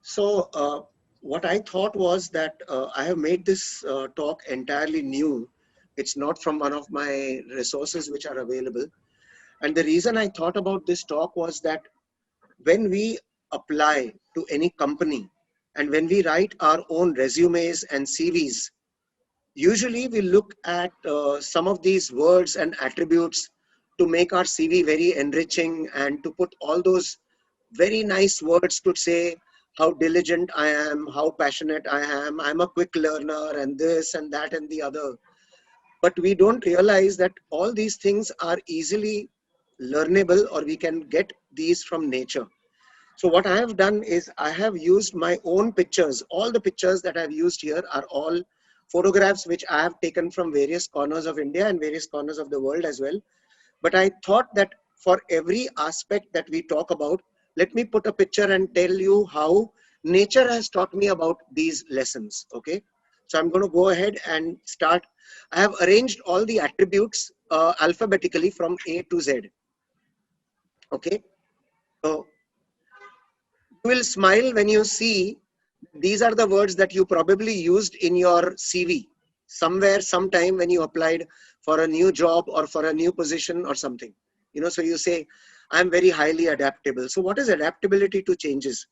So what I thought was that I have made this talk entirely new. It's not from one of my resources which are available. And the reason I thought about this talk was that when we apply to any company and when we write our own resumes and CVs, usually we look at some of these words and attributes to make our CV very enriching and to put all those very nice words to say how diligent I am, how passionate I am, I'm a quick learner, and this and that and the other. But we don't realize that all these things are easily learnable, or we can get these from nature. So what I have done is I have used my own pictures. All the pictures that I've used here are all photographs which I have taken from various corners of India and various corners of the world as well. But I thought that for every aspect that we talk about, let me put a picture and tell you how nature has taught me about these lessons. Okay. So I'm going to go ahead and start. I have arranged all the attributes alphabetically from A to Z. Okay. So you will smile when you see these are the words that you probably used in your CV somewhere, sometime when you applied for a new job or for a new position or something. So you say, I'm very highly adaptable. So what is adaptability to changes?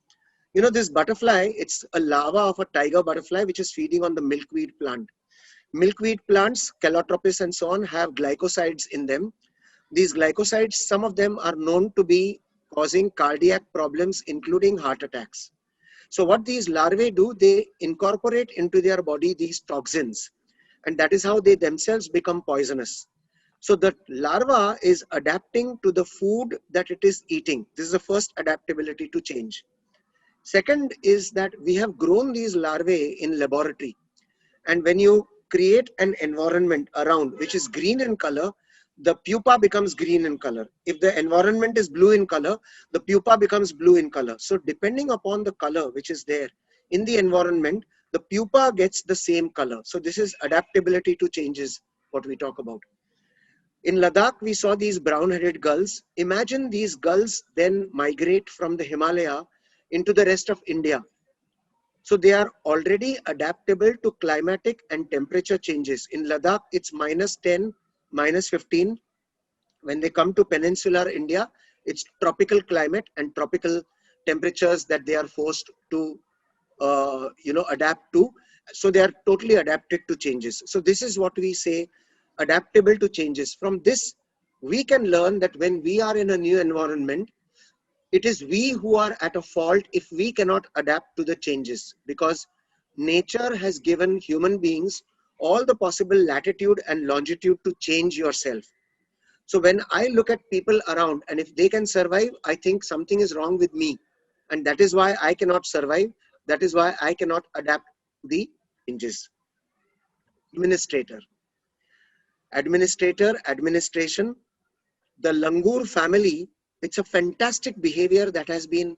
This butterfly, it's a larva of a tiger butterfly, which is feeding on the milkweed plant. Milkweed plants, calotropis and so on, have glycosides in them. These glycosides, some of them are known to be causing cardiac problems, including heart attacks. So what these larvae do, they incorporate into their body these toxins, and that is how they themselves become poisonous. So the larva is adapting to the food that it is eating. This is the first adaptability to change. Second is that we have grown these larvae in laboratory. And when you create an environment around which is green in color, the pupa becomes green in color. If the environment is blue in color, the pupa becomes blue in color. So depending upon the color which is there in the environment, the pupa gets the same color. So this is adaptability to changes, what we talk about. In Ladakh, we saw these brown-headed gulls. Imagine these gulls then migrate from the Himalaya into the rest of India. So they are already adaptable to climatic and temperature changes. In Ladakh, it's -10, -15. When they come to peninsular India, it's tropical climate and tropical temperatures that they are forced to, adapt to. So they are totally adapted to changes. So this is what we say, adaptable to changes. From this, we can learn that when we are in a new environment, it is we who are at a fault if we cannot adapt to the changes, because nature has given human beings all the possible latitude and longitude to change yourself. So when I look at people around and if they can survive, I think something is wrong with me. And that is why I cannot survive. That is why I cannot adapt to the changes. Administrator. Administration. The langur family, it's a fantastic behavior that has been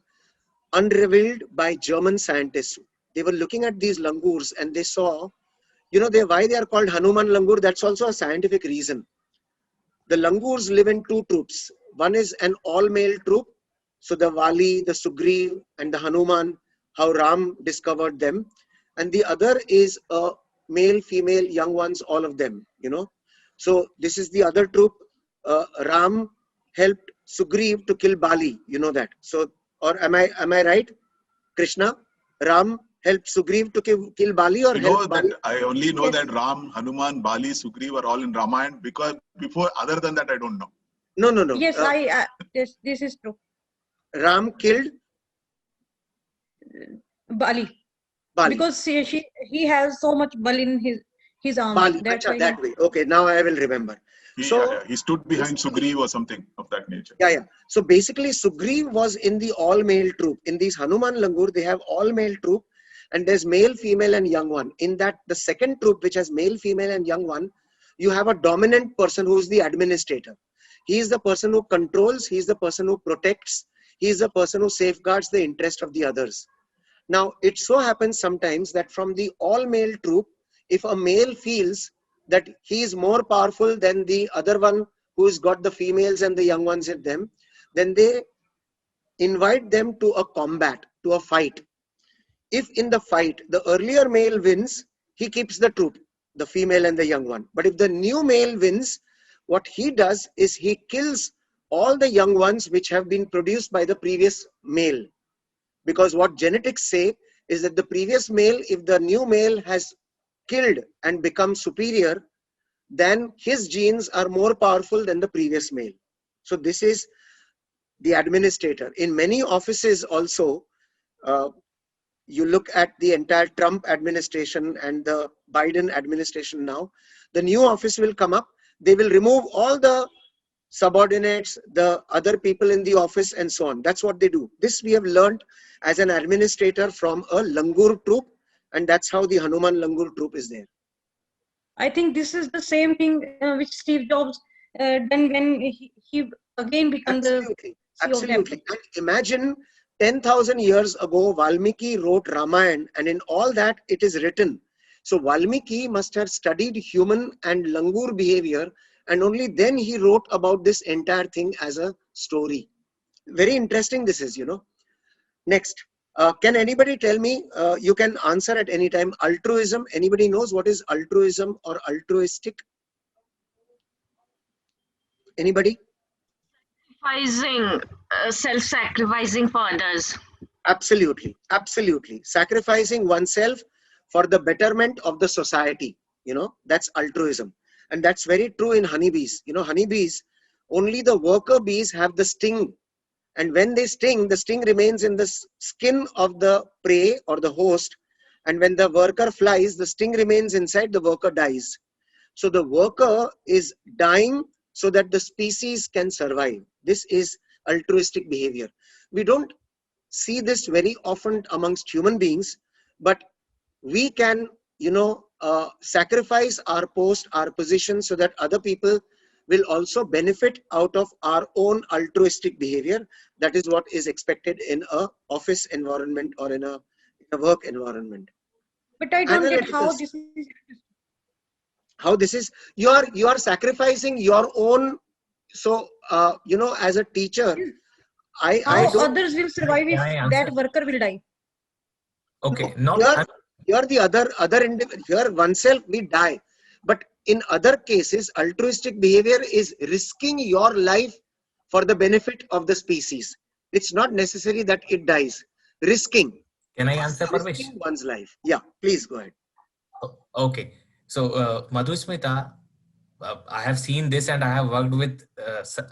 unrevealed by German scientists. They were looking at these langurs and they saw, why they are called Hanuman langur, that's also a scientific reason. The langurs live in two troops. One is an all-male troop. So the Vali, the Sugriv, and the Hanuman, how Ram discovered them. And the other is a male, female, young ones, all of them, So this is the other troop. Ram helped Sugriv to kill Bali, that. So, or am I right? Krishna, Ram helped Sugriv to kill Bali, or helped Bali? I only know that Ram, Hanuman, Bali, Sugriv are all in Ramayana, because before, other than that, I don't know. No. Yes, this is true. Ram killed Bali. Because he has so much bal in his arm. Bali, that way. Okay, now I will remember. He stood behind Sugriv or something of that nature. Yeah. So basically, Sugriv was in the all-male troop. In these Hanuman Langur, they have all-male troop, and there's male, female, and young one. In that, the second troop, which has male, female, and young one, you have a dominant person who is the administrator. He is the person who controls. He is the person who protects. He is the person who safeguards the interest of the others. Now, it so happens sometimes that from the all-male troop, if a male feels that he is more powerful than the other one who's got the females and the young ones in them, then they invite them to a combat, to a fight. if in the fight the earlier male wins, he keeps the troop, the female and the young one. But if the new male wins, what he does is he kills all the young ones which have been produced by the previous male. Because what genetics say is that the previous male, if the new male has killed and become superior, then his genes are more powerful than the previous male. So this is the administrator. In many offices also, you look at the entire Trump administration and the Biden administration now, the new office will come up, they will remove all the subordinates, the other people in the office and so on. That's what they do. This we have learned as an administrator from a Langur troop, and that's how the Hanuman Langur troop is there. I think this is the same thing which Steve Jobs done when he again became the CEO. Absolutely. And imagine 10,000 years ago, Valmiki wrote Ramayana, and in all that it is written. So Valmiki must have studied human and Langur behavior, and only then he wrote about this entire thing as a story. Very interesting this is, you know. Next, can anybody tell me, you can answer at any time, altruism. Anybody knows what is altruism or altruistic? Anybody? Self-sacrificing for others. Absolutely, absolutely. Sacrificing oneself for the betterment of the society, you know, that's altruism. And that's very true in honeybees. You know, honeybees, only the worker bees have the sting. And when they sting, the sting remains in the skin of the prey or the host. And when the worker flies, the sting remains inside, the worker dies. So the worker is dying so that the species can survive. This is altruistic behavior. We don't see this very often amongst human beings, but we can, you know, sacrifice our post, our position, so that other people will also benefit out of our own altruistic behavior. That is what is expected in a office environment or in a work environment. But I don't get how this is. How this is, you are sacrificing your own. So you know, as a teacher, I don't, others will survive if that worker will die. Okay, no, you're the other individual. Here oneself we die, but in other cases, altruistic behavior is risking your life for the benefit of the species. It's not necessary that it dies. Risking. Can I answer, Parvesh? Risking one's life. Yeah, please go ahead. Okay. So, Madhusmita, I have seen this and I have worked with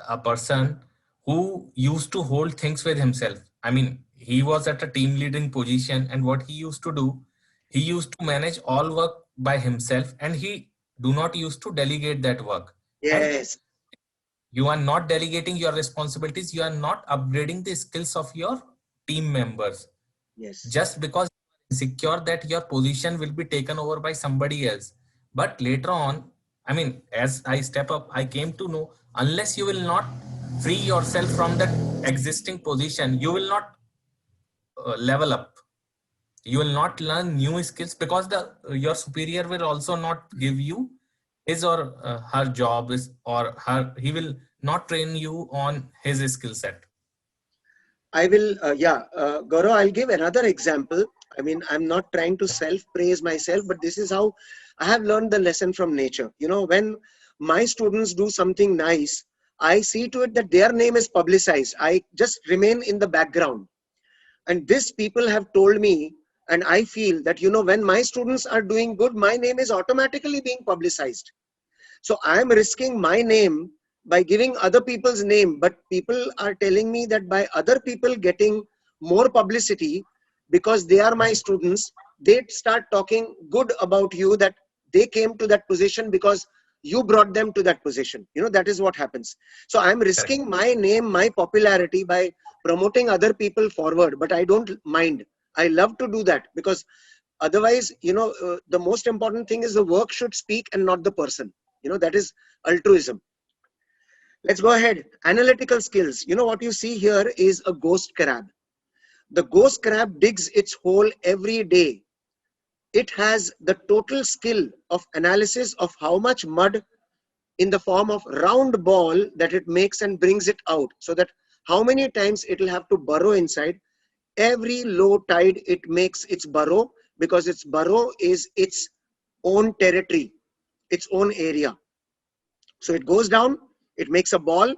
a person who used to hold things with himself. I mean, he was at a team leading position, and what he used to do, he used to manage all work by himself, and he do not used to delegate that work. Yes. And you are not delegating your responsibilities. You are not upgrading the skills of your team members. Yes. Just because you are insecure that your position will be taken over by somebody else. But later on, I mean, as I step up, I came to know, unless you will not free yourself from that existing position, you will not level up. You will not learn new skills, because your superior will also not give you his or her job he will not train you on his skill set. I will, Gaurav, I'll give another example. I mean, I'm not trying to self-praise myself, but this is how I have learned the lesson from nature. You know, when my students do something nice, I see to it that their name is publicized. I just remain in the background. And this people have told me, and I feel that, you know, when my students are doing good, my name is automatically being publicized. So I am risking my name by giving other people's name, but people are telling me that by other people getting more publicity, because they are my students, they start talking good about you, that they came to that position because you brought them to that position. You know, that is what happens. So I'm risking my name, my popularity by promoting other people forward, but I don't mind. I love to do that, because otherwise, you know, the most important thing is the work should speak and not the person. You know, that is altruism. Let's go ahead. Analytical skills. You know, what you see here is a ghost crab. The ghost crab digs its hole every day. It has the total skill of analysis of how much mud in the form of round ball that it makes and brings it out, so that how many times it will have to burrow inside. Every low tide, it makes its burrow, because its burrow is its own territory, its own area. So it goes down, it makes a ball,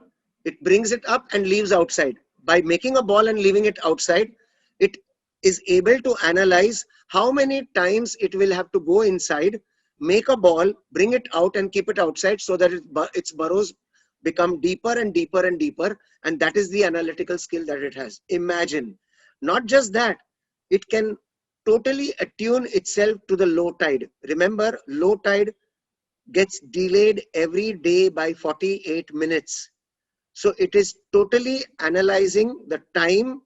it brings it up and leaves outside. By making a ball and leaving it outside, it is able to analyze how many times it will have to go inside, make a ball, bring it out and keep it outside, so that its burrows become deeper and deeper and deeper. And that is the analytical skill that it has. Imagine, not just that, it can totally attune itself to the low tide. Remember, low tide gets delayed every day by 48 minutes. So it is totally analyzing the time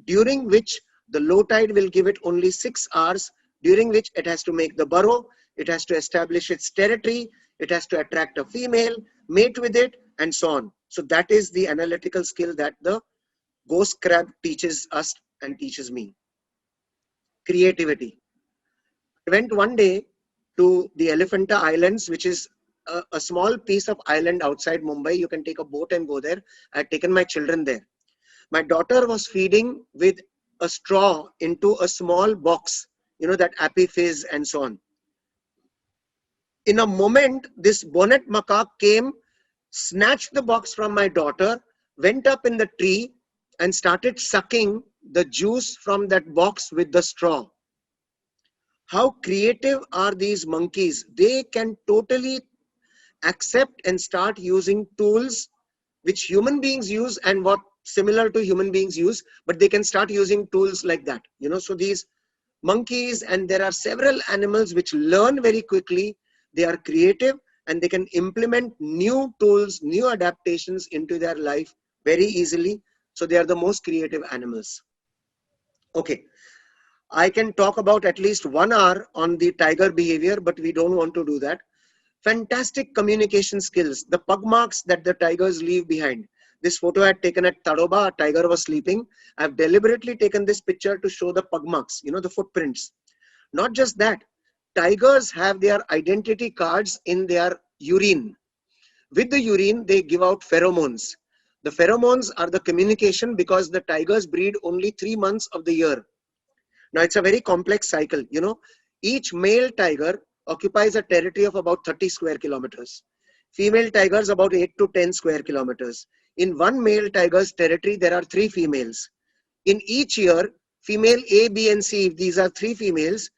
during which the low tide will give it only 6 hours, during which it has to make the burrow, it has to establish its territory, it has to attract a female, mate with it, and so on. So that is the analytical skill that the ghost crab teaches us and teaches me. Creativity. I went one day to the Elephanta Islands, which is a small piece of island outside Mumbai. You can take a boat and go there. I had taken my children there. My daughter was feeding with a straw into a small box, you know, that Appy Fizz and so on. In a moment, this bonnet macaque came, snatched the box from my daughter, went up in the tree and started sucking the juice from that box with the straw. How creative are these monkeys? They can totally accept and start using tools which human beings use and what similar to human beings use, but they can start using tools like that. You know, so these monkeys, and there are several animals which learn very quickly, they are creative, and they can implement new tools, new adaptations into their life very easily. So they are the most creative animals. Okay. I can talk about at least 1 hour on the tiger behavior, but we don't want to do that. Fantastic communication skills, the pug marks that the tigers leave behind. This photo I had taken at Tadoba, a tiger was sleeping. I've deliberately taken this picture to show the pug marks, you know, the footprints. Not just that, tigers have their identity cards in their urine. With the urine, they give out pheromones. The pheromones are the communication, because the tigers breed only 3 months of the year. Now, it's a very complex cycle. You know, each male tiger occupies a territory of about 30 square kilometers. Female tigers about 8 to 10 square kilometers. In one male tiger's territory, there are 3 females. In each year, female A, B, and C, if these are 3 females,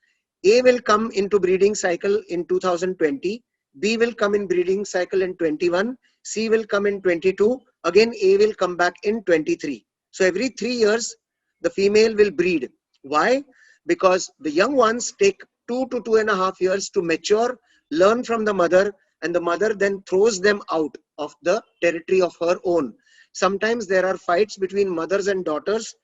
A will come into breeding cycle in 2020, B will come in breeding cycle in 21, C will come in 22, again A will come back in 23. So every 3 years, the female will breed. Why? Because the young ones take 2 to 2.5 years to mature, learn from the mother, and the mother then throws them out of the territory of her own. Sometimes there are fights between mothers and daughters,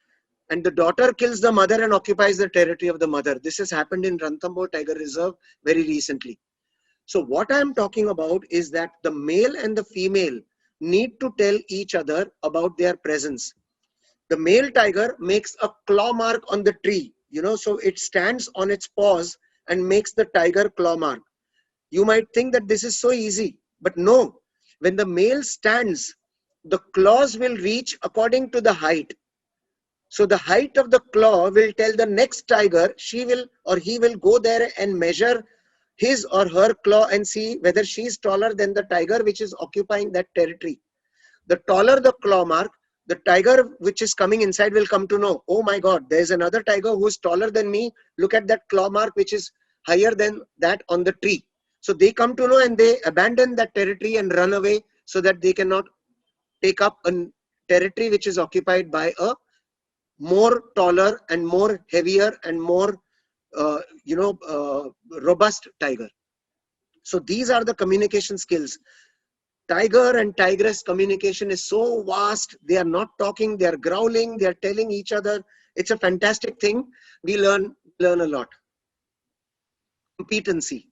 and the daughter kills the mother and occupies the territory of the mother. This has happened in Ranthambore Tiger Reserve very recently. So what I am talking about is that the male and the female need to tell each other about their presence. The male tiger makes a claw mark on the tree, you know, so it stands on its paws and makes the tiger claw mark. You might think that this is so easy, but no. When the male stands, the claws will reach according to the height. So the height of the claw will tell the next tiger, she will or he will go there and measure his or her claw and see whether she is taller than the tiger which is occupying that territory. The taller the claw mark, the tiger which is coming inside will come to know, oh my God, there is another tiger who is taller than me. Look at that claw mark which is higher than that on the tree. So they come to know and they abandon that territory and run away so that they cannot take up a territory which is occupied by a more taller and more heavier and more robust tiger. So these are the communication skills. Tiger and tigress communication is so vast. They are not talking, they are growling, they are telling each other. It's a fantastic thing. We learn a lot. Competency.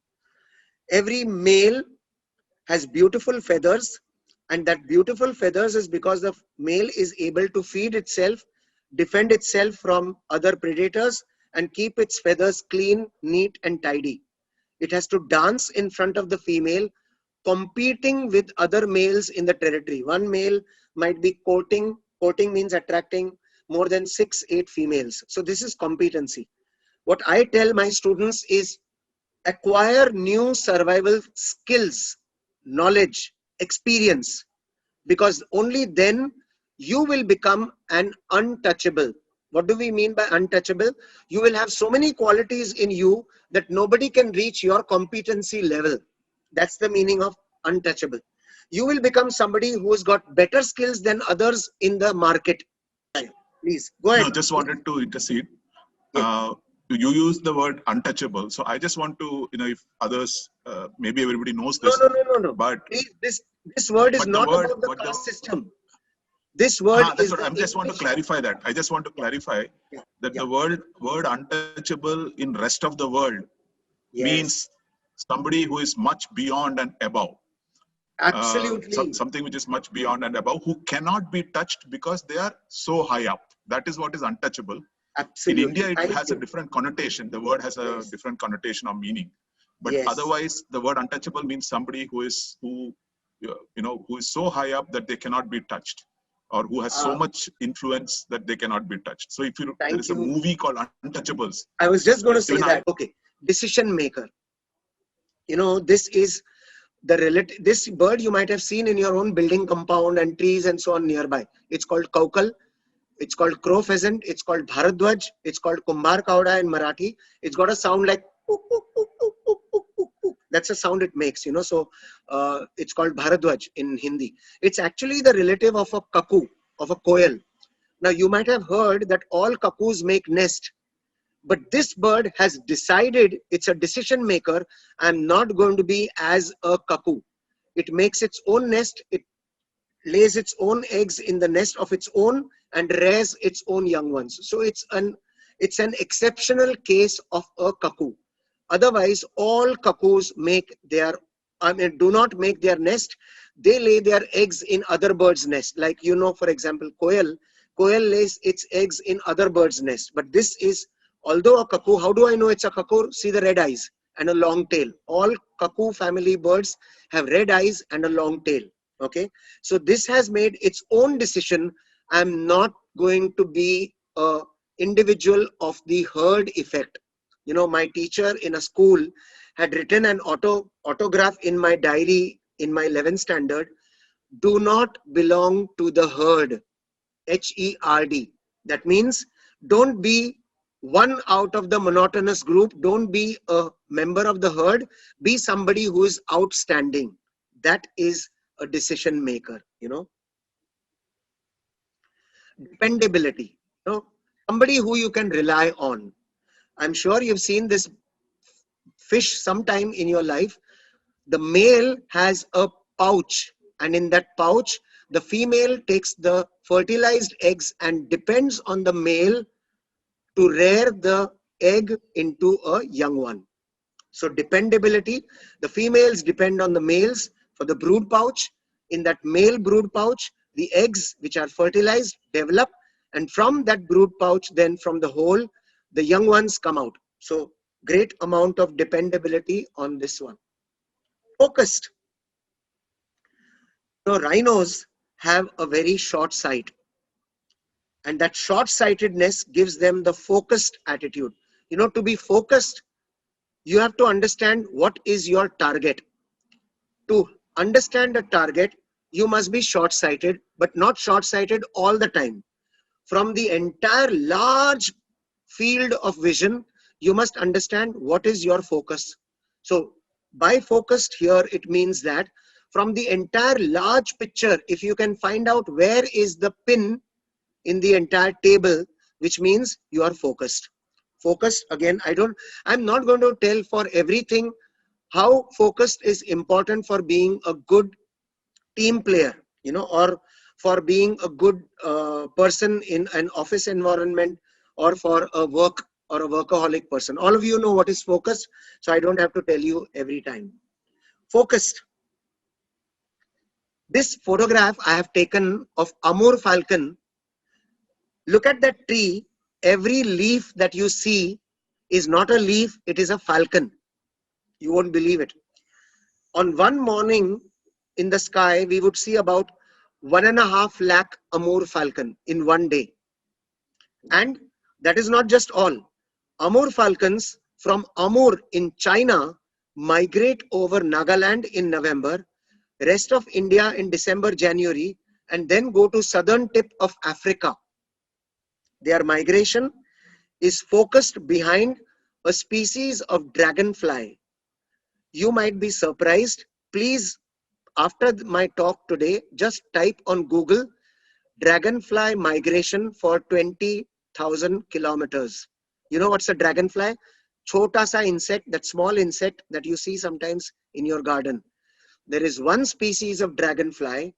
Every male has beautiful feathers, and that beautiful feathers is because the male is able to feed itself, defend itself from other predators, and keep its feathers clean, neat, and tidy. It has to dance in front of the female, competing with other males in the territory. One male might be courting. Courting means attracting. more than 6-8 females. So this is competency. What I tell my students is acquire new survival skills, knowledge, experience, because only then you will become an untouchable. What do we mean by untouchable? You will have so many qualities in you that nobody can reach your competency level. That's the meaning of untouchable. You will become somebody who has got better skills than others in the market. Please go ahead. No, just wanted to intercede. Yeah. You use the word untouchable, so I just want to, if others, maybe everybody knows No, this, no. but Please, this word is but the not word- about the but the- caste system. This word that's is what I just want to clarify that. I just want to clarify that the word untouchable in rest of the world means somebody who is much beyond and above. Absolutely. Something which is much beyond and above, who cannot be touched because they are so high up. That is what is untouchable. Absolutely. In India, it Thank has you. a different connotation. The word has a different connotation or meaning. But Yes. otherwise, the word untouchable means somebody who is so high up that they cannot be touched, or who has so much influence that they cannot be touched. So if there Thank is a you. movie called Untouchables. I was just going to say Even that. Okay. Decision maker. This is the relative. This bird you might have seen in your own building compound and trees and so on nearby. It's called kaukal. It's called crow pheasant. It's called bharadwaj. It's called kumbhar kauda in Marathi. It's got a sound like pook, pook, pook, pook, pook, pook, pook, pook. That's a sound it makes, So it's called bharadwaj in Hindi. It's actually the relative of a kaku, of a koel. Now you might have heard that all kakus make nest. But this bird has decided, it's a decision maker, I'm not going to be as a cuckoo. It makes its own nest, it lays its own eggs in the nest of its own and rears its own young ones. So it's an exceptional case of a cuckoo. Otherwise, all cuckoos do not make their nest. They lay their eggs in other birds' nest. Like, for example, koel lays its eggs in other birds' nest. But this is, although a cuckoo, how do I know it's a cuckoo? See the red eyes and a long tail. All cuckoo family birds have red eyes and a long tail. Okay. So this has made its own decision. I'm not going to be a individual of the herd effect. My teacher in a school had written an autograph in my diary in my 11th standard. Do not belong to the herd. HERD. That means don't be one out of the monotonous group. Don't be a member of the herd. Be somebody who is outstanding. That is a decision maker, Dependability, somebody who you can rely on. I'm sure you've seen this fish sometime in your life. The male has a pouch, and in that pouch, the female takes the fertilized eggs and depends on the male to rear the egg into a young one. So dependability, the females depend on the males for the brood pouch. In that male brood pouch, the eggs which are fertilized develop, and from that brood pouch, then from the whole, the young ones come out. So great amount of dependability on this one. Focused. Rhinos have a very short sight, and that short-sightedness gives them the focused attitude. To be focused, you have to understand what is your target. To understand a target, you must be short-sighted, but not short-sighted all the time. From the entire large field of vision, you must understand what is your focus. So by focused here, it means that from the entire large picture, if you can find out where is the pin in the entire table, which means you are focused. Focused, again, I'm not going to tell for everything how focused is important for being a good team player, or for being a good person in an office environment, or for a work or a workaholic person. All of you know what is focused, so I don't have to tell you every time. Focused. This photograph I have taken of Amur falcon. Look at that tree. Every leaf that you see is not a leaf, it is a falcon. You won't believe it. On one morning in the sky, we would see about 1.5 lakh Amur falcon in one day. And that is not just all. Amur falcons from Amur in China migrate over Nagaland in November, rest of India in December, January, and then go to southern tip of Africa. Their migration is focused behind a species of dragonfly. You might be surprised. Please, after my talk today, just type on Google dragonfly migration for 20,000 kilometers. You know what's a dragonfly? Chota sa insect, that small insect that you see sometimes in your garden. There is one species of dragonfly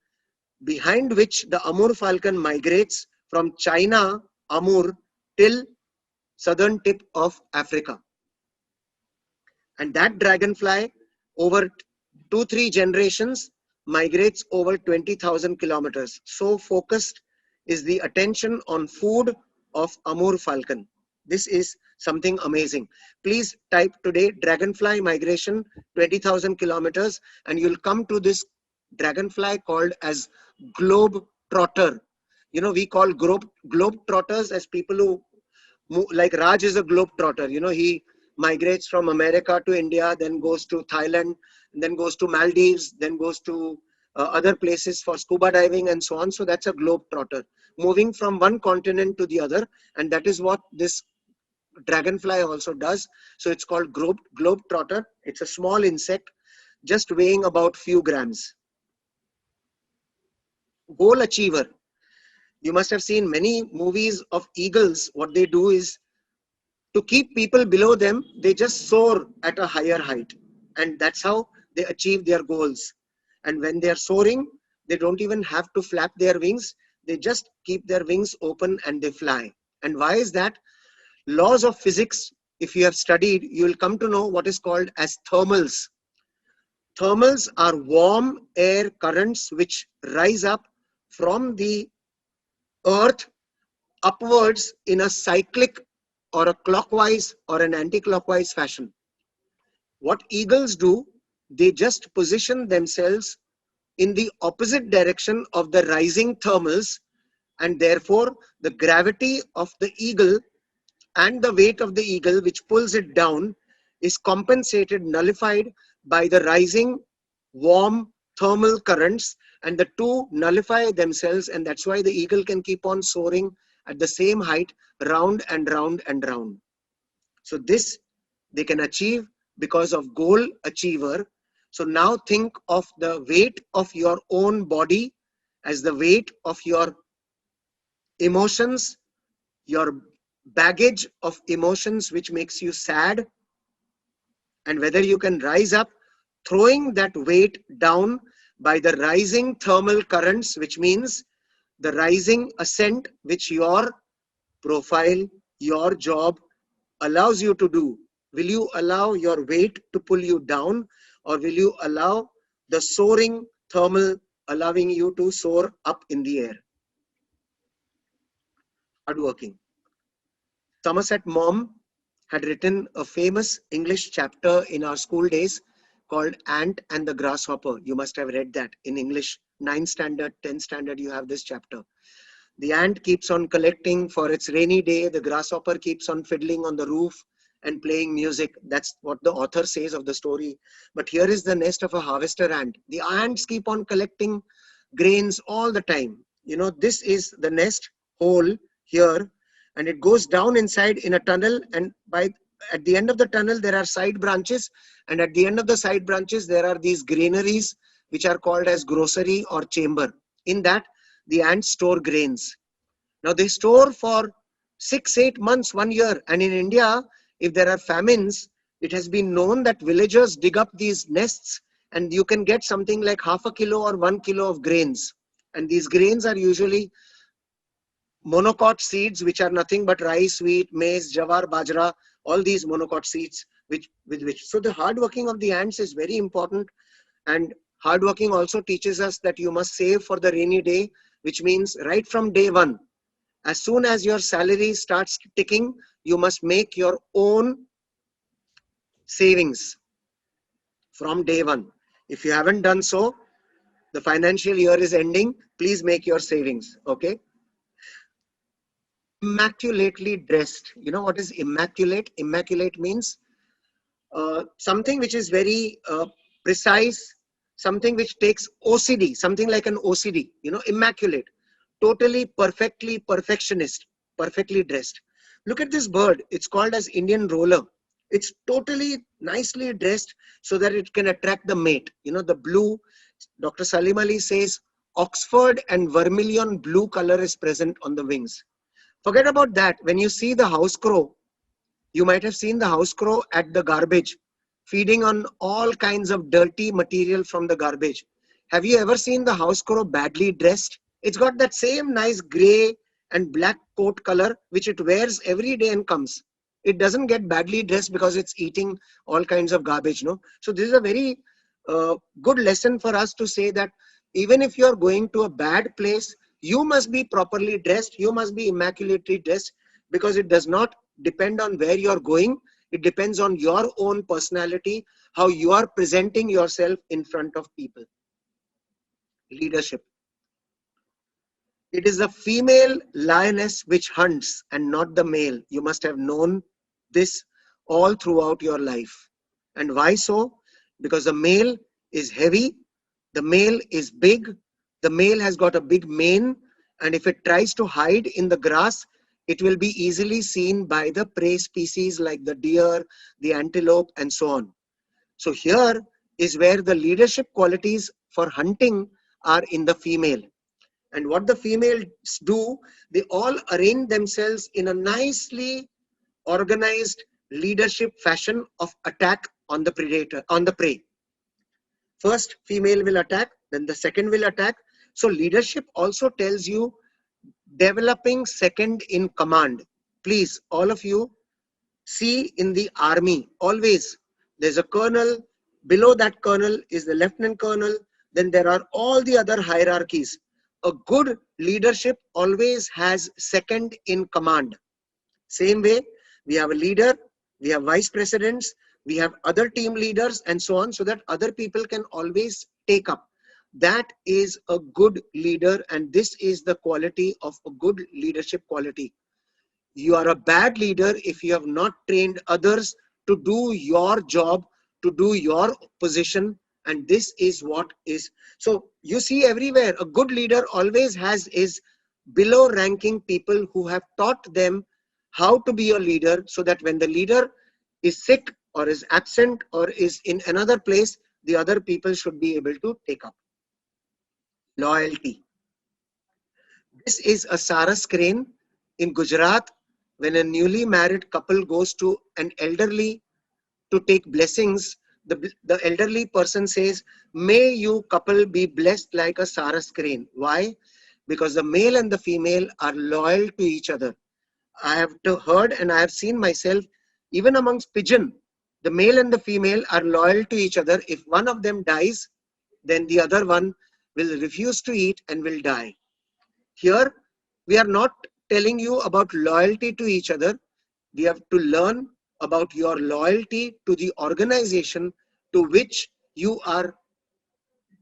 behind which the Amur falcon migrates from China, Amur, till southern tip of Africa. And that dragonfly over 2-3 generations migrates over 20,000 kilometers. So focused is the attention on food of Amur falcon. This is something amazing. Please type today dragonfly migration 20,000 kilometers and you'll come to this dragonfly called as globe trotter. You know, we call globe trotters as people who move, like Raj is a globe trotter. You know, he migrates from America to India, then goes to Thailand, then goes to Maldives, then goes to other places for scuba diving and so on. So that's a globe trotter, moving from one continent to the other. And that is what this dragonfly also does. So it's called globe trotter. It's a small insect, just weighing about few grams. Goal achiever. You must have seen many movies of eagles. What they do is, to keep people below them, they just soar at a higher height. And that's how they achieve their goals. And when they are soaring, they don't even have to flap their wings. They just keep their wings open and they fly. And why is that? Laws of physics, if you have studied, you will come to know what is called as thermals. Thermals are warm air currents which rise up from the earth upwards in a cyclic or a clockwise or an anti-clockwise fashion. What eagles do, they just position themselves in the opposite direction of the rising thermals, and therefore the gravity of the eagle and the weight of the eagle which pulls it down is compensated, nullified by the rising warm thermal currents, and the two nullify themselves, and that's why the eagle can keep on soaring at the same height round and round and round. So this they can achieve because of goal achiever. So now think of the weight of your own body as the weight of your emotions, your baggage of emotions which makes you sad, and whether you can rise up throwing that weight down by the rising thermal currents, which means the rising ascent which your profile, your job allows you to do. Will you allow your weight to pull you down, or will you allow the soaring thermal allowing you to soar up in the air? Hardworking. Somerset Maugham had written a famous English chapter in our school days called Ant and the Grasshopper. You must have read that in English. 9th standard, 10th standard, you have this chapter. The ant keeps on collecting for its rainy day. The grasshopper keeps on fiddling on the roof and playing music. That's what the author says of the story. But here is the nest of a harvester ant. The ants keep on collecting grains all the time. You know, this is the nest hole here, and it goes down inside in a tunnel, and at the end of the tunnel there are side branches, and at the end of the side branches there are these granaries which are called as grocery or chamber. In that the ants store grains. Now they store for 6-8 months, 1 year, and in India, if there are famines, it has been known that villagers dig up these nests and you can get something like half a kilo or 1 kilo of grains. And these grains are usually monocot seeds, which are nothing but rice, wheat, maize, jawar, bajra, all these monocot seeds. So the hardworking of the ants is very important, and hardworking also teaches us that you must save for the rainy day, which means right from day one, as soon as your salary starts ticking, you must make your own savings from day one. If you haven't done so, the financial year is ending, please make your savings, okay? immaculately dressed. You know what is immaculate? Immaculate means something which is very precise, something which takes OCD, something like an OCD, you know, immaculate, totally, perfectly, perfectionist, perfectly dressed. Look at this bird. It's called as Indian roller. It's totally nicely dressed so that it can attract the mate. You know, the blue, Dr. Salim Ali says, Oxford and vermilion blue color is present on the wings. Forget about that. When you see the house crow, you might have seen the house crow at the garbage, feeding on all kinds of dirty material from the garbage. Have you ever seen the house crow badly dressed? It's got that same nice gray and black coat color which it wears every day and comes. It doesn't get badly dressed because it's eating all kinds of garbage, no? So this is a very good lesson for us to say that even if you're going to a bad place, you must be properly dressed, you must be immaculately dressed, because it does not depend on where you're going. It depends on your own personality, how you are presenting yourself in front of people. Leadership. It is the female lioness which hunts and not the male. You must have known this all throughout your life. And why so? Because the male is heavy, the male is big, the male has got a big mane, and if it tries to hide in the grass, it will be easily seen by the prey species like the deer, the antelope, and so on. So here is where the leadership qualities for hunting are in the female. And what the females do, they all arrange themselves in a nicely organized leadership fashion of attack on the predator, on the prey. First female will attack, then the second will attack. So leadership also tells you developing second in command. Please, all of you, see in the army, always there's a colonel, below that colonel is the lieutenant colonel, then there are all the other hierarchies. A good leadership always has second in command. Same way, we have a leader, we have vice presidents, we have other team leaders and so on, so that other people can always take up. That is a good leader, and this is the quality of a good leadership quality. You are a bad leader if you have not trained others to do your job, to do your position, and this is what is. So you see everywhere, a good leader always has his below ranking people who have taught them how to be a leader, so that when the leader is sick or is absent or is in another place, the other people should be able to take up. Loyalty. This is a Saras crane in Gujarat. When a newly married couple goes to an elderly to take blessings, the elderly person says, "May you couple be blessed like a Saras crane." Why? Because the male and the female are loyal to each other. I have heard and I have seen myself, even amongst pigeon, the male and the female are loyal to each other. If one of them dies, then the other one will refuse to eat and will die. Here, we are not telling you about loyalty to each other. We have to learn about your loyalty to the organization to which you are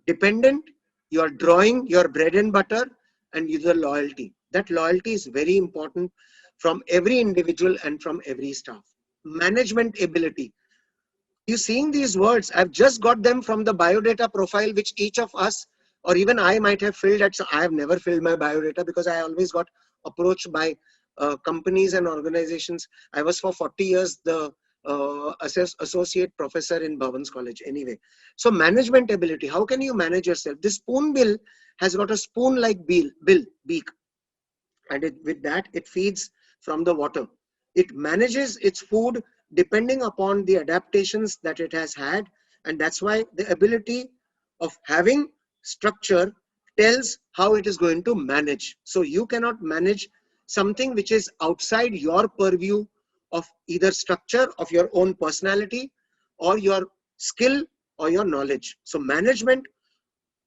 dependent, you are drawing your bread and butter, and the loyalty. That loyalty is very important from every individual and from every staff. Management ability. You seeing these words, I've just got them from the biodata profile which each of us, or even I might have filled at. So I have never filled my biodata because I always got approached by companies and organizations. I was for 40 years the associate professor in Bhavans College anyway. So management ability, how can you manage yourself? This spoonbill has got a spoon-like beak, and with that it feeds from the water. It manages its food depending upon the adaptations that it has had, and that's why the ability of having structure tells how it is going to manage. So you cannot manage something which is outside your purview of either structure of your own personality or your skill or your knowledge. So management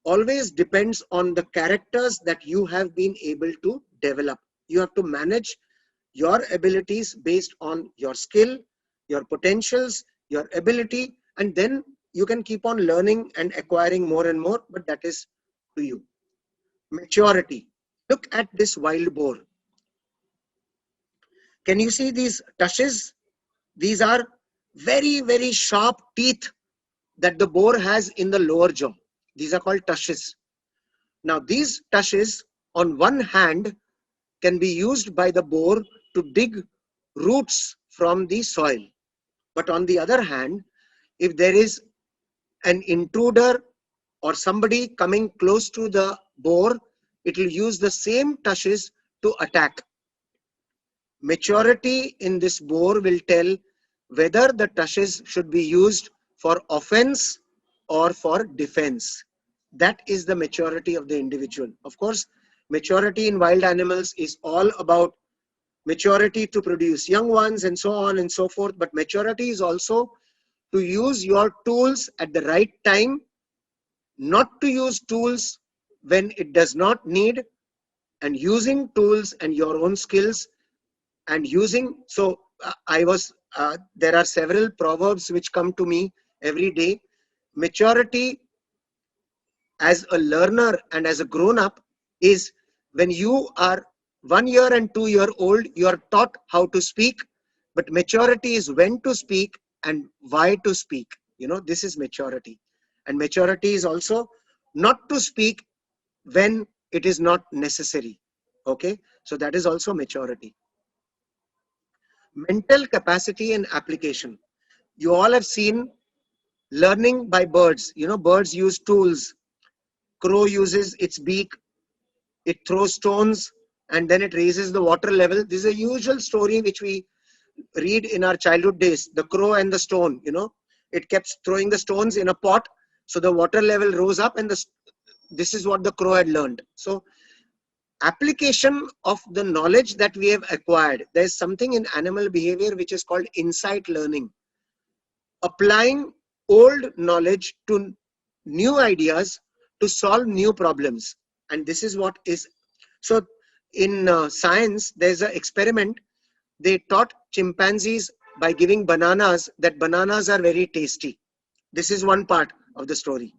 always depends on the characters that you have been able to develop. You have to manage your abilities based on your skill, your potentials, your ability, and then you can keep on learning and acquiring more and more, but that is to you. Maturity. Look at this wild boar. Can you see these tushes? These are very, very sharp teeth that the boar has in the lower jaw. These are called tushes. Now, these tushes on one hand can be used by the boar to dig roots from the soil. But on the other hand, if there is an intruder or somebody coming close to the boar, it will use the same tushes to attack. Maturity in this boar will tell whether the tushes should be used for offense or for defense. That is the maturity of the individual. Of course, maturity in wild animals is all about maturity to produce young ones and so on and so forth. But maturity is also to use your tools at the right time, not to use tools when it does not need, and using tools and your own skills and using. So there are several proverbs which come to me every day. Maturity as a learner and as a grown up is when you are 1 year and 2 year old, you are taught how to speak, but maturity is when to speak and why to speak. This is maturity. And maturity is also not to speak when it is not necessary. Okay, so that is also maturity. Mental capacity and application. You all have seen learning by birds. Birds use tools. Crow uses its beak. It throws stones and then it raises the water level. This is a usual story which we read in our childhood days. The crow and the stone, it kept throwing the stones in a pot. So the water level rose up, and this is what the crow had learned. So application of the knowledge that we have acquired. There's something in animal behavior which is called insight learning. Applying old knowledge to new ideas to solve new problems. And this is what is. So in science, there's an experiment. They taught chimpanzees by giving bananas that bananas are very tasty. This is one part of the story.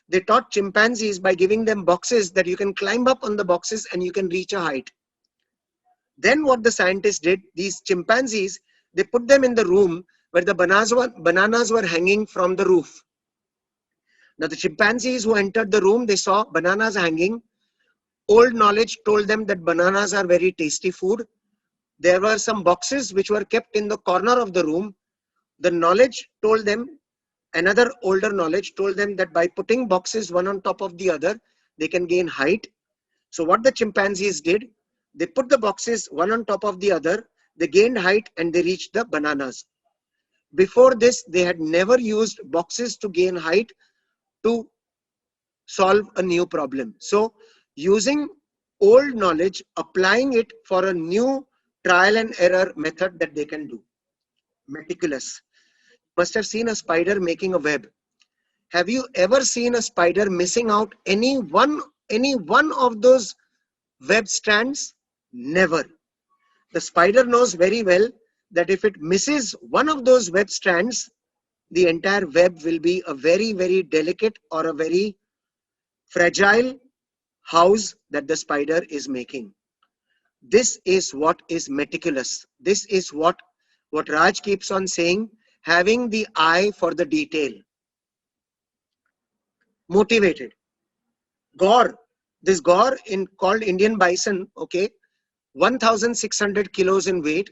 They taught chimpanzees by giving them boxes that you can climb up on the boxes and you can reach a height. Then what the scientists did, these chimpanzees, they put them in the room where the bananas were hanging from the roof. Now the chimpanzees who entered the room, they saw bananas hanging. Old knowledge told them that bananas are very tasty food. There were some boxes which were kept in the corner of the room. The knowledge told them, another older knowledge told them that by putting boxes one on top of the other, they can gain height. So what the chimpanzees did, they put the boxes one on top of the other, they gained height and they reached the bananas. Before this, they had never used boxes to gain height to solve a new problem. So using old knowledge, applying it for a new trial and error method that they can do. Meticulous. Must have seen a spider making a web. Have you ever seen a spider missing out any one of those web strands? Never. The spider knows very well that if it misses one of those web strands, the entire web will be a very, very delicate or a very fragile house that the spider is making. This is what is meticulous. This is what Raj keeps on saying, having the eye for the detail. Motivated. Gaur, this gaur called Indian bison, okay, 1,600 kilos in weight.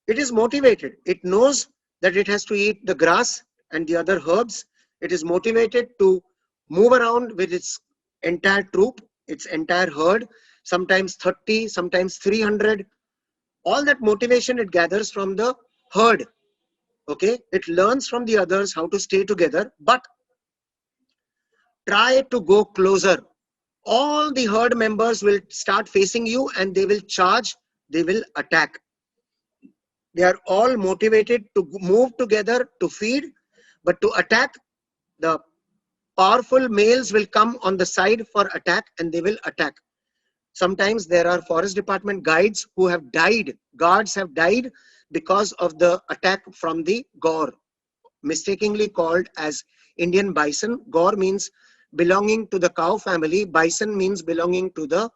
It is motivated. It knows that it has to eat the grass and the other herbs. It is motivated to move around with its entire troop, its entire herd, sometimes 30, sometimes 300. All that motivation it gathers from the herd. Okay, it learns from the others how to stay together, but try to go closer. All the herd members will start facing you and they will charge, they will attack. They are all motivated to move together to feed, but to attack, the powerful males will come on the side for attack and they will attack. Sometimes there are forest department guides who have died, guards have died because of the attack from the gaur, mistakenly called as Indian bison. Gaur means belonging to the cow family. Bison means belonging to the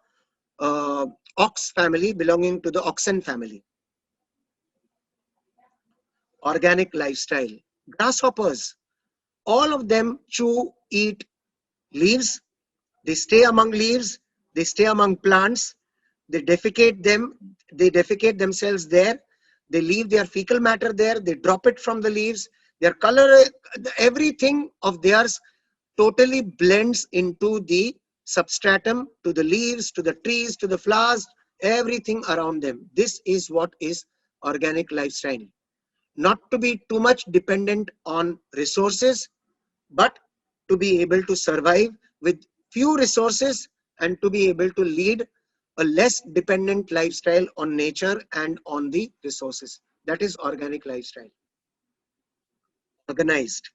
ox family, belonging to the oxen family. organic lifestyle. Grasshoppers, all of them chew, eat leaves. They stay among leaves. They stay among plants. They defecate them. They defecate themselves there. They leave their fecal matter there. They drop it from the leaves. Their color, everything of theirs totally blends into the substratum, to the leaves, to the trees, to the flowers, everything around them. This is what is organic lifestyle. Not to be too much dependent on resources, but to be able to survive with few resources and to be able to lead a less dependent lifestyle on nature and on the resources. That is organic lifestyle. Organized.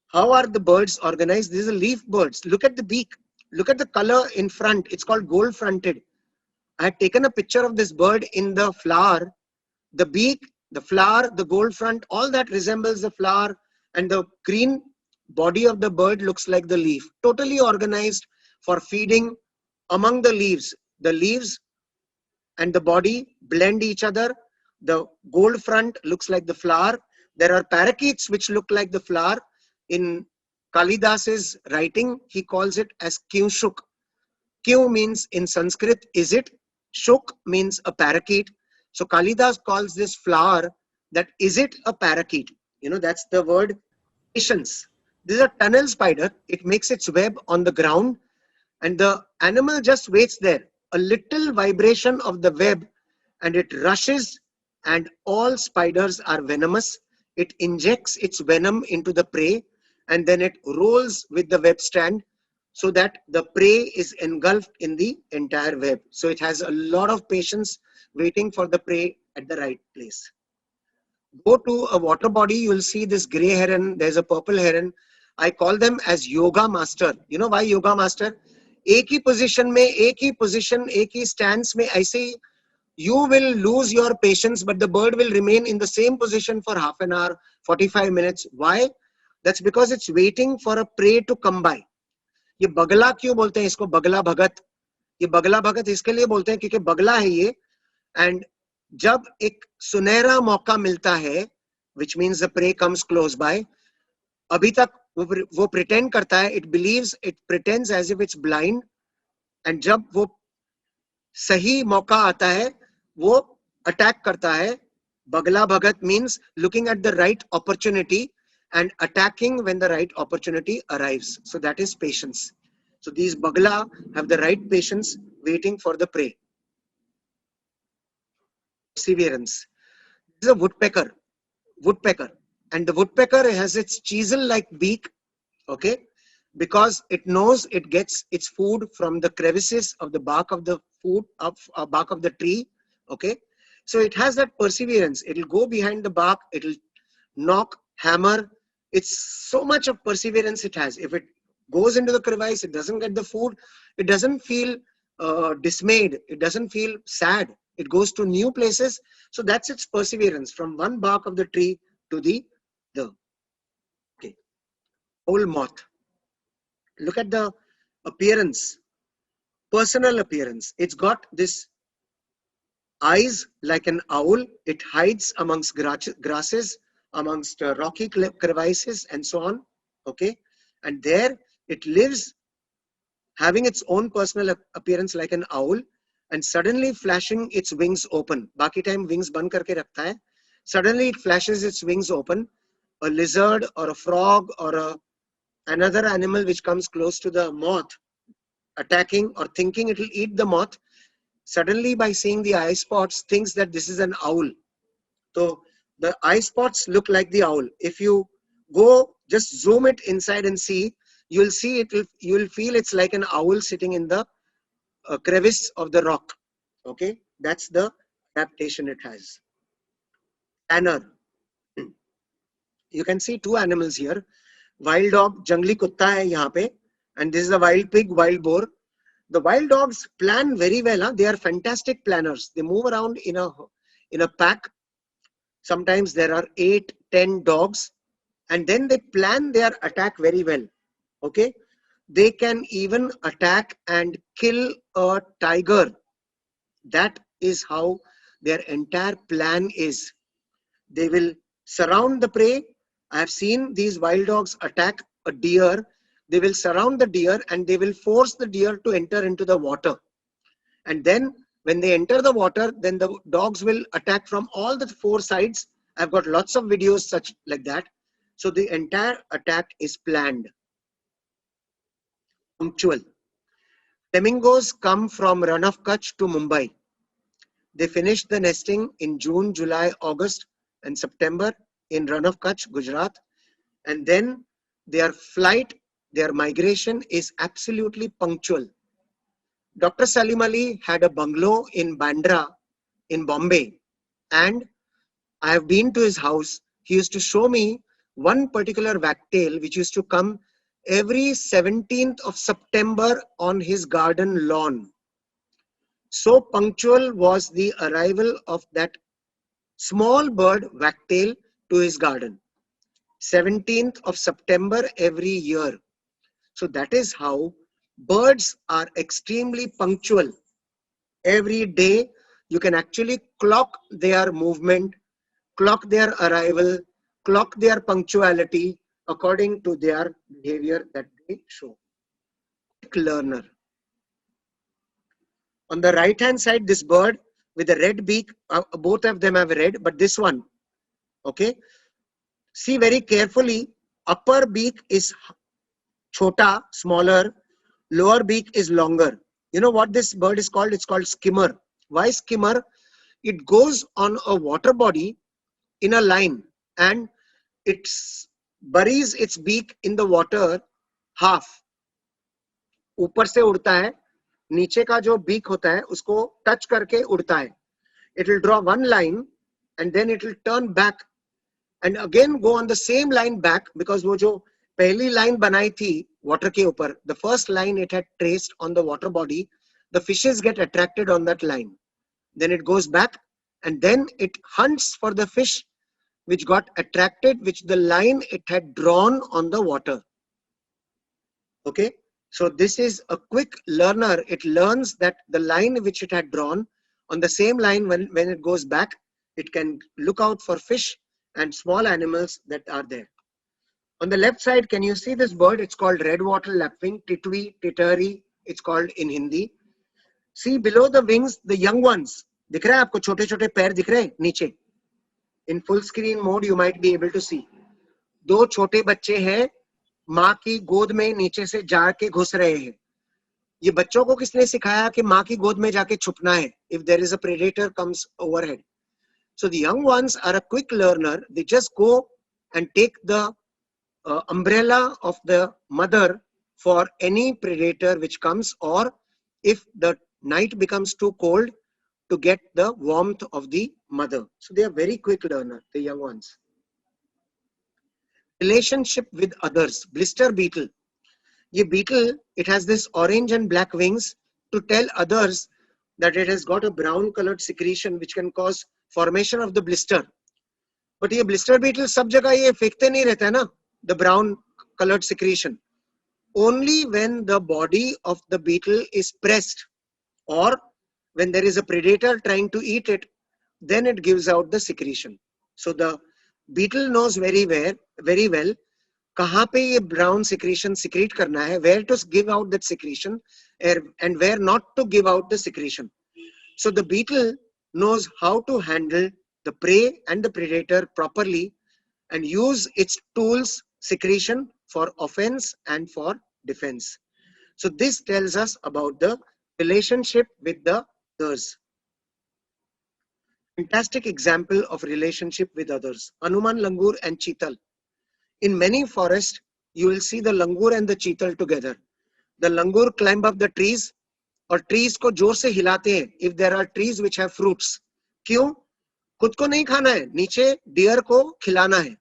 How are the birds organized? These are leaf birds. Look at the beak. Look at the color in front. It's called gold fronted. I had taken a picture of this bird in the flower. The beak, the flower, the gold front, all that resembles the flower, and the green body of the bird looks like the leaf. Totally organized for feeding among the leaves. The leaves and the body blend each other. The gold front looks like the flower. There are parakeets which look like the flower. In Kalidas's writing, he calls it as Kyushuk. Kyu means in Sanskrit, is it? Shuk means a parakeet. So Kalidas calls this flower that is it a parakeet? You know, that's the word patience. This is a tunnel spider. It makes its web on the ground and the animal just waits there. A little vibration of the web and it rushes, and all spiders are venomous. It injects its venom into the prey and then it rolls with the web strand so that the prey is engulfed in the entire web. So it has a lot of patience waiting for the prey at the right place. Go to a water body, you will see this gray heron, there's a purple heron. I call them as yoga master. You know why yoga master? एक ही position में, एक ही position, एक ही stance में ऐसे you will lose your patience, but the bird will remain in the same position for half an hour, 45 minutes. Why? That's because it's waiting for a prey to come by. ये बगला क्यों बोलते हैं इसको बगला भगत? ये बगला भगत इसके लिए बोलते हैं क्योंकि बगला है ये, and जब एक सुनहरा मौका मिलता है, which means the prey comes close by, अभी तक वो pretend करता है, it believes, it pretends as if it's blind, and जब वो सही मौका आता है, वो attack करता है. बगला भगत means looking at the right opportunity and attacking when the right opportunity arrives. So that is patience. So these bagla have the right patience waiting for the prey. Perseverance. This is a woodpecker. And the woodpecker has its chisel-like beak, okay, because it knows it gets its food from the crevices of the bark of the bark of the tree, okay. So it has that perseverance. It'll go behind the bark, it'll knock, hammer. It's so much of perseverance it has. If it goes into the crevice, it doesn't get the food, it doesn't feel dismayed, it doesn't feel sad. It goes to new places. So that's its perseverance from one bark of the tree to the okay. Owl moth. Look at the appearance, personal appearance. It's got this eyes like an owl. It hides amongst grasses, amongst rocky crevices and so on, okay, and there it lives having its own personal appearance like an owl, and suddenly flashing its wings open. Baki time wings ban karke rakhta hai. Suddenly it flashes its wings open. A lizard or a frog or another animal which comes close to the moth, attacking or thinking it will eat the moth, suddenly by seeing the eye spots thinks that this is an owl. So the eye spots look like the owl. If you go just zoom it inside and see, you'll see it. You'll feel it's like an owl sitting in the crevice of the rock. Okay, that's the adaptation it has. Tanner. You can see two animals here. Wild dog, jungli kutta hai yahan pe, and this is a wild pig, wild boar. The wild dogs plan very well. Huh? They are fantastic planners. They move around in a pack. Sometimes there are 8, 10 dogs, and then they plan their attack very well. Okay, they can even attack and kill a tiger. That is how their entire plan is. They will surround the prey. I have seen these wild dogs attack a deer. They will surround the deer and they will force the deer to enter into the water. And then when they enter the water, then the dogs will attack from all the four sides. I've got lots of videos such like that. So the entire attack is planned. Punctual. Flamingos come from Run of Kutch to Mumbai. They finish the nesting in June, July, August and September in Run of Kutch, Gujarat. And then their flight, their migration is absolutely punctual. Dr. Salim Ali had a bungalow in Bandra in Bombay, and I have been to his house. He used to show me one particular wagtail which used to come every 17th of September on his garden lawn. So punctual was the arrival of that small bird wagtail to his garden. 17th of September every year. So that is how birds are extremely punctual. Every day you can actually clock their movement, clock their arrival, clock their punctuality according to their behavior that they show. Quick learner. On the right hand side, this bird with the red beak, both of them have red, but this one, okay, see very carefully, upper beak is chota, smaller, lower beak is longer. You know what this bird is called? It's called skimmer. Why skimmer? It goes on a water body in a line and it buries its beak in the water half. ऊपर से उड़ता है, नीचे का जो beak होता है उसको touch करके उड़ता है. It will draw one line and then it will turn back and again go on the same line back because वो जो पहली line बनाई थी water के ऊपर, the first line it had traced on the water body, the fishes get attracted on that line. Then it goes back and then it hunts for the fish which got attracted, which the line it had drawn on the water. Okay, so this is a quick learner. It learns that the line which it had drawn on the same line, when it goes back, it can look out for fish and small animals that are there. On the left side, can you see this bird? It's called red wattle lapwing, titwi, titari, it's called in Hindi. See below the wings, the young ones. दिख रहा है आपको छोटे छोटे पैर दिख रहे हैं नीचे. In full screen mode, you might be able to see. दो छोटे बच्चे हैं, माँ की गोद में नीचे से जाके घुस रहे हैं. ये बच्चों को किसने सिखाया कि माँ की गोद में जाके छुपना है if there is a predator comes overhead. So the young ones are a quick learner. They just go and take the umbrella of the mother for any predator which comes, or if the night becomes too cold, to get the warmth of the mother. So they are very quick learner, the young ones. Relationship with others. Blister beetle. Ye beetle, it has this orange and black wings to tell others that it has got a brown colored secretion which can cause formation of the blister. But ye blister beetle sab jagah ye fenkte nahi rehta hai na, the brown colored secretion. Only when the body of the beetle is pressed or when there is a predator trying to eat it, then it gives out the secretion. So the beetle knows very well kahan pe ye brown secretion secrete karna hai, where to give out that secretion and where not to give out the secretion. So the beetle knows how to handle the prey and the predator properly and use its tools, secretion, for offense and for defense. So this tells us about the relationship with the others. Fantastic example of relationship with others. Hanuman langur and cheetal. In many forests, you will see the langur and the cheetal together. The langur climb up the trees और trees को जोर से हिलाते हैं if there are trees which have fruits. क्यों? खुद को नहीं खाना है, नीचे deer को खिलाना है.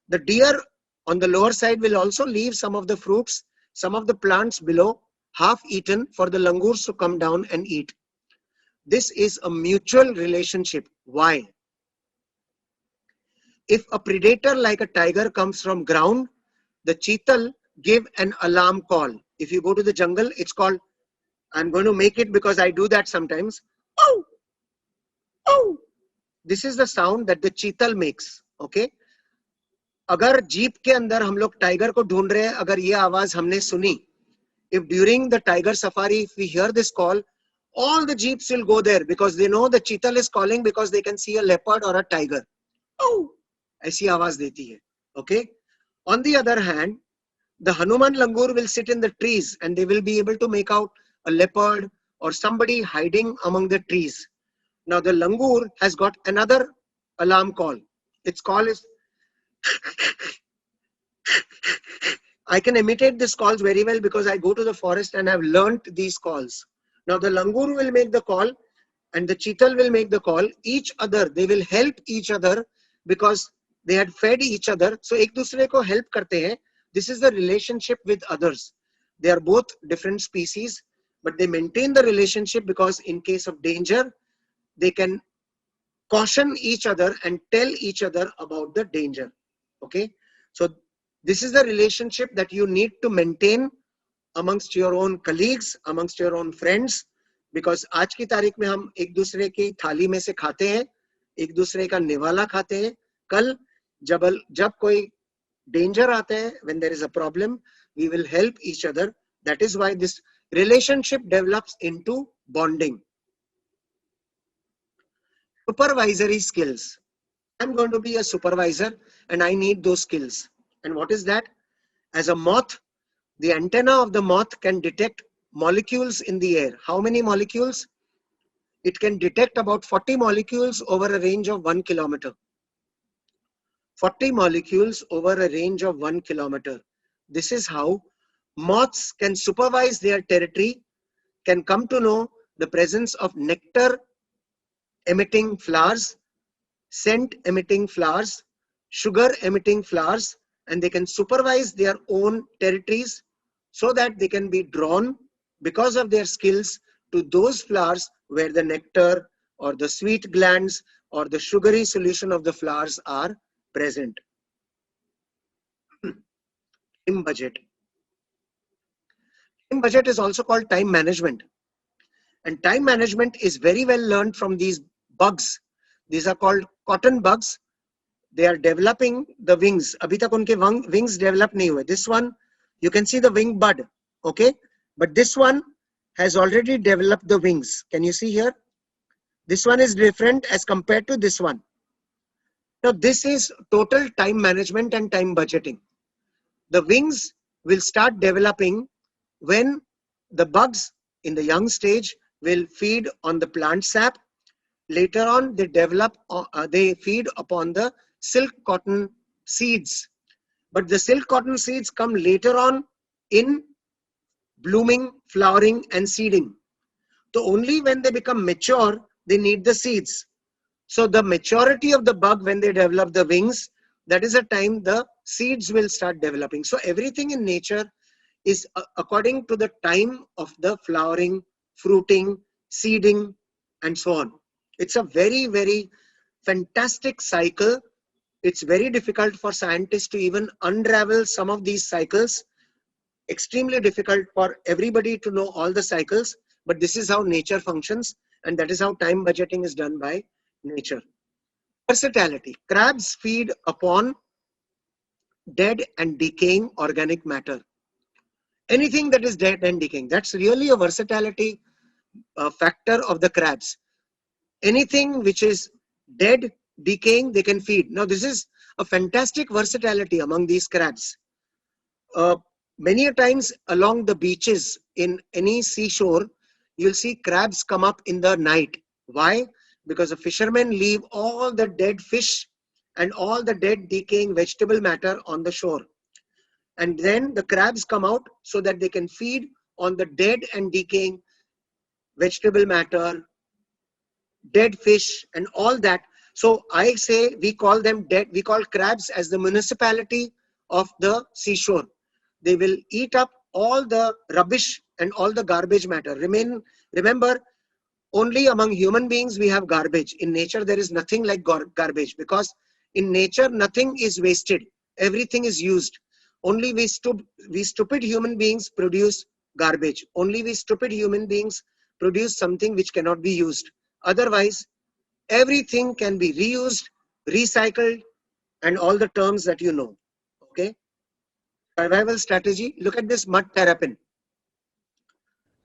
The deer on the lower side will also leave some of the fruits, some of the plants below, half eaten for the langurs to come down and eat. This is a mutual relationship. Why? If a predator like a tiger comes from ground, the cheetal give an alarm call. If you go to the jungle, it's called, I'm going to make it because I do that sometimes. Oh! Oh! this is the sound that the cheetal makes. Okay. अगर jeep के अंदर हम लोग tiger को ढूंढ रहे हैं, अगर ये आवाज हमने सुनी, if during the tiger safari, if we hear this call, all the jeeps will go there because they know the cheetal is calling because they can see a leopard or a tiger. Oh, ऐसी आवाज देती है. Okay. On the other hand, the Hanuman langur will sit in the trees and they will be able to make out a leopard or somebody hiding among the trees. Now the langur has got another alarm call. Its call is I can imitate these calls very well because I go to the forest and I've learnt these calls. Now the langur will make the call and the cheetal will make the call. Each other, they will help each other because they had fed each other. So ek dusre ko help karte hain. This is the relationship with others. They are both different species, but they maintain the relationship because in case of danger, they can caution each other and tell each other about the danger. Okay. So this is the relationship that you need to maintain amongst your own colleagues, amongst your own friends, because आज की तारीख में हम एक दूसरे की थाली में से खाते हैं, एक दूसरे का निवाला खाते हैं. कल जब कोई danger आता है, when there is a problem, we will help each other. That is why this relationship develops into bonding. Supervisory skills. I'm going to be a supervisor and I need those skills. And what is that? As a moth, the antenna of the moth can detect molecules in the air. How many molecules? It can detect about 40 molecules over a range of 1 kilometer. 40 molecules over a range of 1 kilometer. This is how moths can supervise their territory, can come to know the presence of nectar emitting flowers, scent emitting flowers, sugar emitting flowers, and they can supervise their own territories so that they can be drawn because of their skills to those flowers where the nectar or the sweet glands or the sugary solution of the flowers are present. Time budget. Time budget is also called time management. And time management is very well learned from these bugs. These are called cotton bugs. They are developing the wings. Abhi tak unke wings develop nahi hue. This one, you can see the wing bud. Okay. But this one has already developed the wings. Can you see here? This one is different as compared to this one. Now this is total time management and time budgeting. The wings will start developing when the bugs in the young stage will feed on the plant sap. Later on, they feed upon the silk cotton seeds. But the silk cotton seeds come later on in blooming, flowering and seeding. So only when they become mature, they need the seeds. So the maturity of the bug, when they develop the wings, that is a time the seeds will start developing. So everything in nature is according to the time of the flowering, fruiting, seeding, and so on. It's a very, very fantastic cycle. It's very difficult for scientists to even unravel some of these cycles. Extremely difficult for everybody to know all the cycles, but this is how nature functions, and that is how time budgeting is done by nature. Versatility. Crabs feed upon dead and decaying organic matter. Anything that is dead and decaying, that's really a versatility factor of the crabs. Anything which is dead, decaying, they can feed. Now this is a fantastic versatility among these crabs. Many a times along the beaches in any seashore, you'll see crabs come up in the night. Why? Because the fishermen leave all the dead fish and all the dead decaying vegetable matter on the shore. And then the crabs come out so that they can feed on the dead and decaying vegetable matter, dead fish and all that. So I say we call them dead, we call crabs as the municipality of the seashore. They will eat up all the rubbish and all the garbage matter. Remember, only among human beings we have garbage. In nature there is nothing like garbage, because in nature nothing is wasted. Everything is used. Only we stupid human beings produce garbage. Only we stupid human beings produce something which cannot be used. Otherwise, Everything can be reused, recycled, and all the terms that you know. Okay. Survival strategy. Look at this mud terrapin.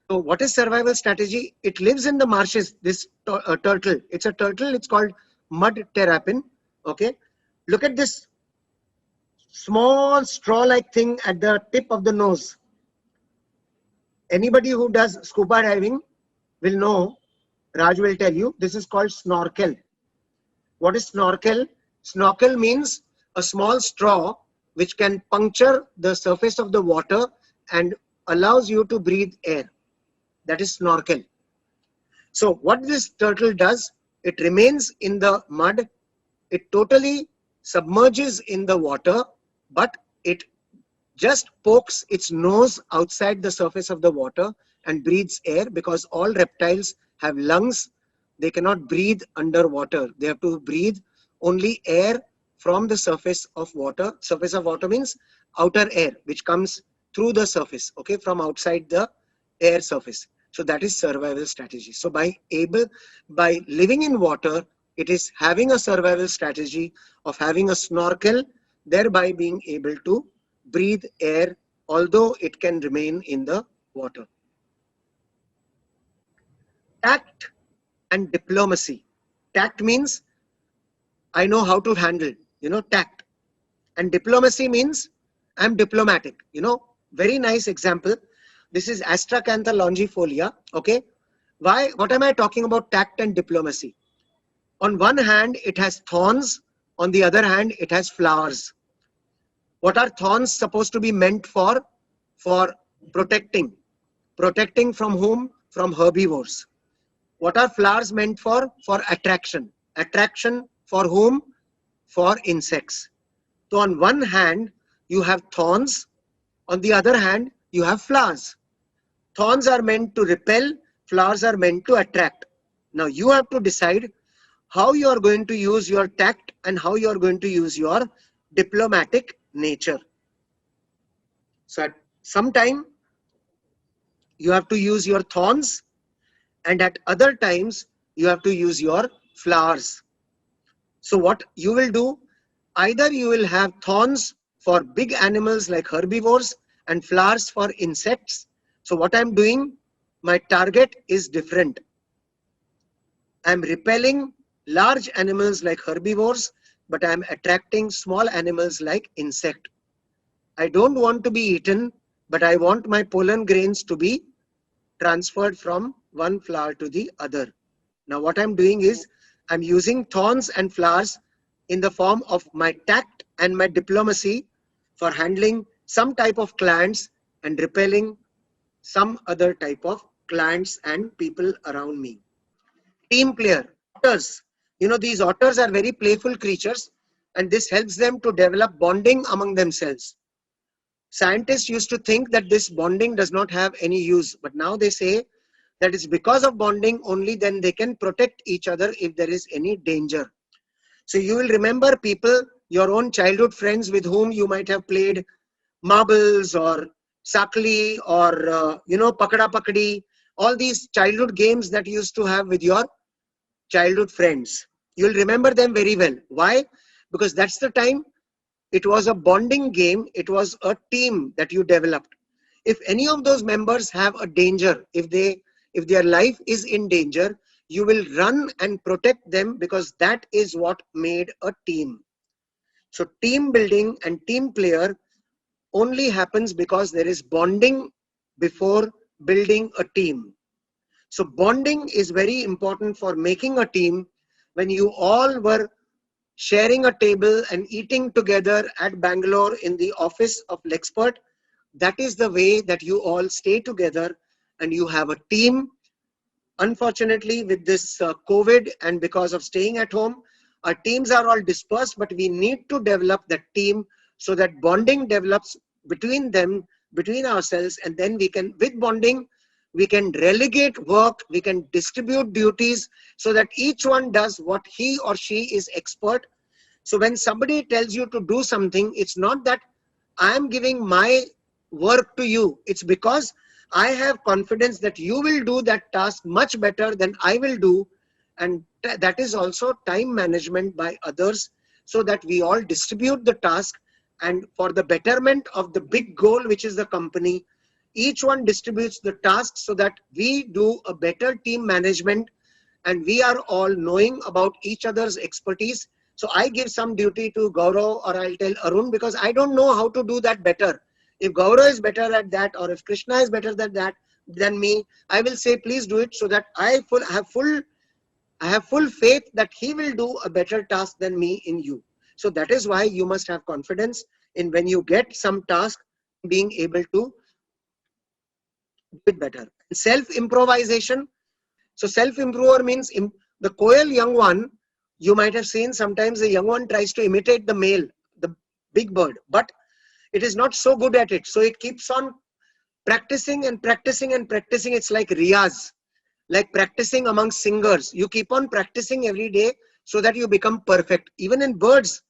So what is survival strategy? It lives in the marshes, this turtle. It's a turtle. It's called mud terrapin. Okay. Look at this small straw-like thing at the tip of the nose. Anybody who does scuba diving will know, Raj will tell you, this is called snorkel. What is snorkel? Snorkel means a small straw which can puncture the surface of the water and allows you to breathe air. That is snorkel. So what this turtle does, it remains in the mud. It totally submerges in the water, but it just pokes its nose outside the surface of the water and breathes air, because all reptiles have lungs. They cannot breathe underwater. They have to breathe only air from the surface of water. Surface of water means outer air, which comes through the surface, okay, from outside the air surface. So that is survival strategy. So by living in water, it is having a survival strategy of having a snorkel, thereby being able to breathe air, although it can remain in the water. Tact and diplomacy. Tact means I know how to handle, tact. And diplomacy means I'm diplomatic, very nice example. This is Astracantha longifolia, okay. What am I talking about tact and diplomacy? On one hand, it has thorns. On the other hand, it has flowers. What are thorns supposed to be meant for? For protecting. Protecting from whom? From herbivores. What are flowers meant for? For attraction. Attraction for whom? For insects. So on one hand, you have thorns. On the other hand, you have flowers. Thorns are meant to repel. Flowers are meant to attract. Now you have to decide how you are going to use your tact and how you are going to use your diplomatic nature. So at some time, you have to use your thorns, and at other times, you have to use your flowers. So what you will do, either you will have thorns for big animals like herbivores and flowers for insects. So what I'm doing, my target is different. I'm repelling large animals like herbivores, but I'm attracting small animals like insect. I don't want to be eaten, but I want my pollen grains to be transferred from one flower to the other. Now what I'm doing is I'm using thorns and flowers in the form of my tact and my diplomacy for handling some type of clients and repelling some other type of clients and people around me. Team player. Otters. These otters are very playful creatures, and this helps them to develop bonding among themselves. Scientists used to think that this bonding does not have any use, but now they say that it's because of bonding only then they can protect each other if there is any danger. So you will remember people, your own childhood friends with whom you might have played marbles or sakli or, pakada pakadi, all these childhood games that you used to have with your childhood friends. You'll remember them very well. Why? Because that's the time it was a bonding game. It was a team that you developed. If any of those members have a danger, if their life is in danger, you will run and protect them, because that is what made a team. So team building and team player only happens because there is bonding before building a team. So bonding is very important for making a team. When you all were sharing a table and eating together at Bangalore in the office of Lexpert, that is the way that you all stay together and you have a team. Unfortunately, with this COVID and because of staying at home, our teams are all dispersed, but we need to develop that team so that bonding develops between them, between ourselves, and then we can, with bonding, we can relegate work, we can distribute duties so that each one does what he or she is expert. So when somebody tells you to do something, it's not that I am giving my work to you. It's because I have confidence that you will do that task much better than I will do. And that is also time management by others, so that we all distribute the task, and for the betterment of the big goal, which is the company, each one distributes the tasks so that we do a better team management, and we are all knowing about each other's expertise. So I give some duty to Gaurav, or I'll tell Arun, because I don't know how to do that better. If Gaurav is better at that, or if Krishna is better than that than me, I will say please do it, so that I have full faith that he will do a better task than me in you. So that is why you must have confidence in, when you get some task, being able to do it better. Self-improvisation. So self-improver means the Koel young one, you might have seen sometimes the young one tries to imitate the male, the big bird, but it is not so good at it. So it keeps on practicing and practicing and practicing. It's like riyaz, like practicing among singers. You keep on practicing every day so that you become perfect. Even in birds,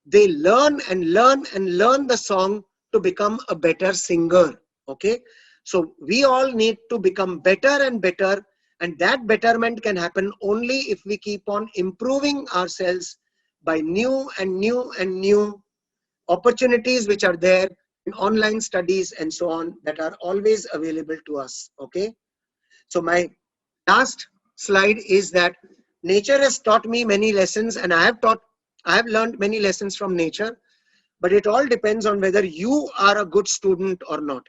they learn and learn and learn the song to become a better singer. Okay. So we all need to become better and better. And that betterment can happen only if we keep on improving ourselves by new and new and new opportunities which are there in online studies and so on, that are always available to us. Okay. So my last slide is that nature has taught me many lessons, and I have learned many lessons from nature, but it all depends on whether you are a good student or not.